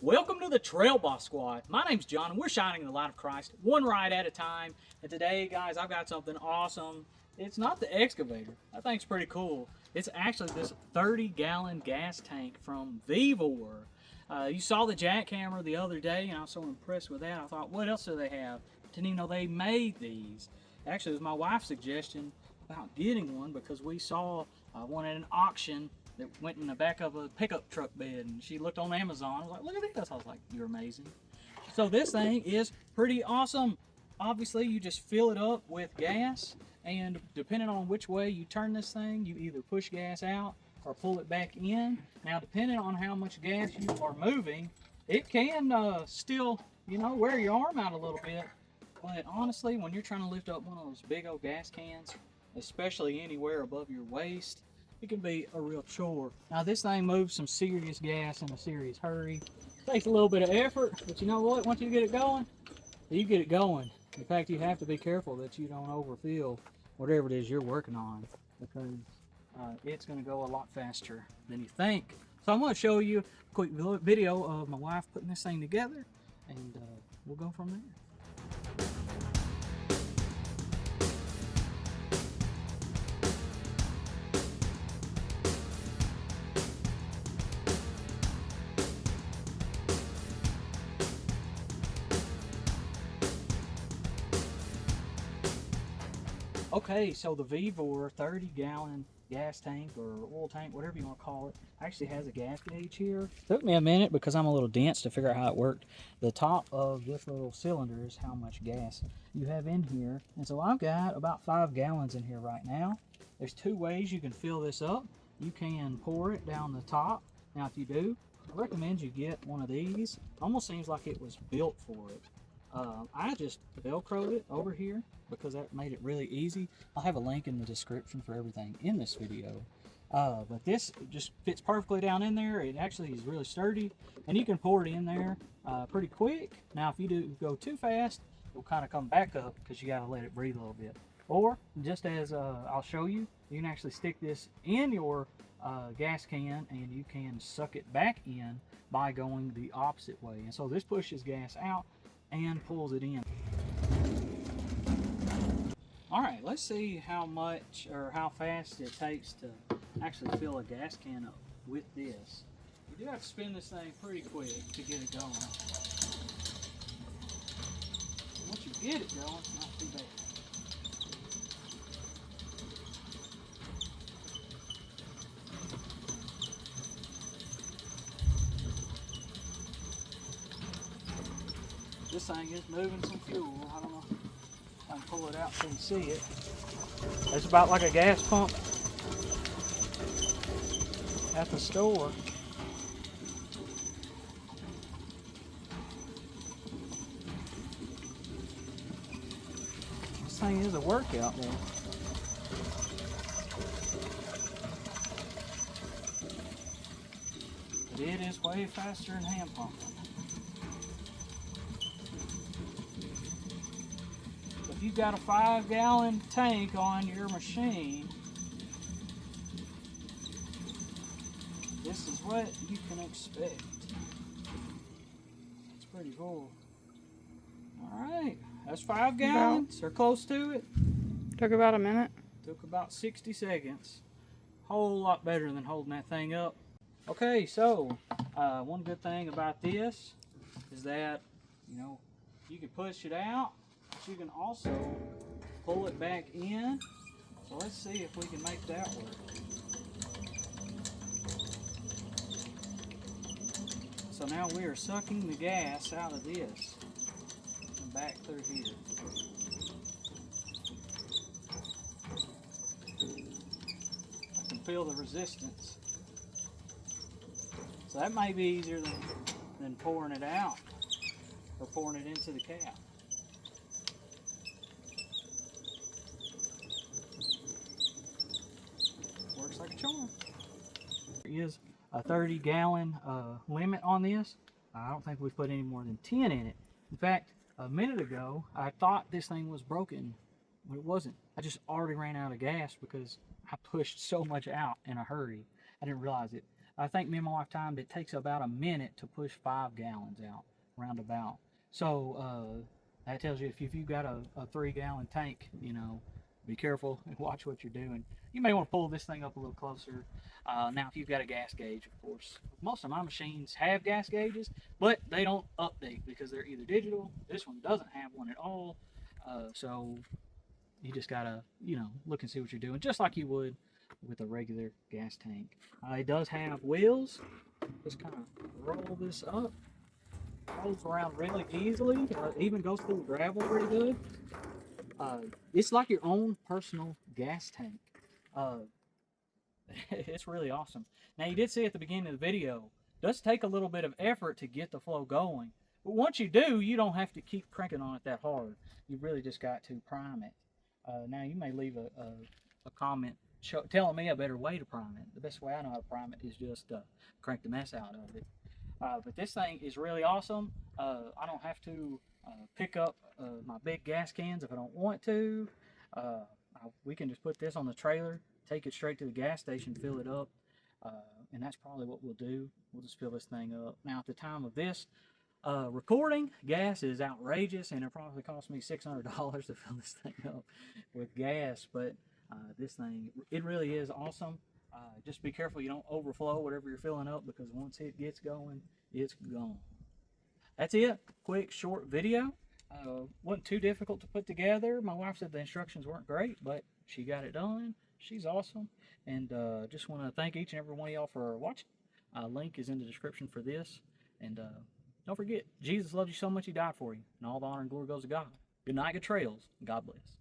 Welcome to the Trail Boss Squad. My name's John and we're shining the light of Christ one ride at a time. And today, guys, I've got something awesome. It's not the excavator. That thing's pretty cool. It's actually this 30-gallon gas tank from Vevor. You saw the jackhammer the other day and I was so impressed with that. I thought, what else do they have? Didn't even know they made these. Actually, it was my wife's suggestion about getting one because we saw one at an auction that went in the back of a pickup truck bed, and she looked on Amazon. I was like, look at this. I was like, you're amazing. So this thing is pretty awesome. Obviously, you just fill it up with gas, and depending on which way you turn this thing, you either push gas out or pull it back in. Now, depending on how much gas you are moving, it can still, wear your arm out a little bit. But honestly, when you're trying to lift up one of those big old gas cans, especially anywhere above your waist, it can be a real chore. Now this thing moves some serious gas in a serious hurry. It takes a little bit of effort, but you know what? Once you get it going, you get it going. In fact, you have to be careful that you don't overfill whatever it is you're working on, because it's going to go a lot faster than you think. So I'm going to show you a quick video of my wife putting this thing together, and we'll go from there. Okay, so the Vevor 30-gallon gas tank or oil tank, whatever you want to call it, actually has a gas gauge here. Took me a minute because I'm a little dense to figure out how it worked. The top of this little cylinder is how much gas you have in here. And so I've got about 5 gallons in here right now. There's 2 ways you can fill this up. You can pour it down the top. Now if you do, I recommend you get one of these. Almost seems like it was built for it. I just Velcroed it over here because that made it really easy. I'll have a link in the description for everything in this video. But this just fits perfectly down in there. It actually is really sturdy, and you can pour it in there pretty quick. Now, if you do go too fast, it'll kind of come back up because you got to let it breathe a little bit. Or, just as I'll show you, you can actually stick this in your gas can, and you can suck it back in by going the opposite way. And so this pushes gas out and pulls it in. All right, let's see how much or how fast it takes to actually fill a gas can up with this. You do have to spin this thing pretty quick to get it going. Once you get it going, it's not too bad. This thing is moving some fuel. I don't know if I can pull it out so you can see it. It's about like a gas pump at the store. This thing is a workout though. But it is way faster than hand pumping. If you've got a 5-gallon tank on your machine, this is what you can expect. It's pretty cool. Alright, that's 5 gallons, or close to it. Took about a minute. Took about 60 seconds. Whole lot better than holding that thing up. Okay, so one good thing about this is that, you can push it out. But you can also pull it back in. So let's see if we can make that work. So now we are sucking the gas out of this and back through here. I can feel the resistance. So that may be easier than pouring it out or pouring it into the cap. Works like a charm. There is a 30-gallon limit on this. I don't think we put any more than 10 in it. In fact, a minute ago, I thought this thing was broken, but it wasn't. I just already ran out of gas because I pushed so much out in a hurry. I didn't realize it. I think me and my wife timed it takes about a minute to push 5 gallons out, roundabout. So that tells you if you've got a 3-gallon tank, you know, be careful and watch what you're doing. You may want to pull this thing up a little closer. Now, if you've got a gas gauge, of course, most of my machines have gas gauges, but they don't update because they're either digital. This one doesn't have one at all. So you just gotta, you know, look and see what you're doing, just like you would with a regular gas tank. It does have wheels. Just kind of roll this up. Rolls around really easily. Even goes through the gravel pretty good. It's like your own personal gas tank. Uh, it's really awesome. Now, you did see at the beginning of the video, it does take a little bit of effort to get the flow going. But once you do, you don't have to keep cranking on it that hard. You really just got to prime it. Now, you may leave a comment telling me a better way to prime it. The best way I know how to prime it is just crank the mess out of it. But this thing is really awesome. I don't have to pick up my big gas cans if I don't want to. We can just put this on the trailer, take it straight to the gas station, fill it up, and that's probably what we'll do. We'll just fill this thing up. Now, at the time of this recording, gas is outrageous, and it probably cost me $600 to fill this thing up with gas, but this thing, it really is awesome. Just be careful you don't overflow whatever you're filling up, because once it gets going, it's gone. That's it. Quick, short video. Wasn't too difficult to put together. My wife said the instructions weren't great, but she got it done. She's awesome. And just want to thank each and every one of y'all for watching. Link is in the description for this. And don't forget, Jesus loves you so much he died for you. And all the honor and glory goes to God. Good night, good trails. God bless.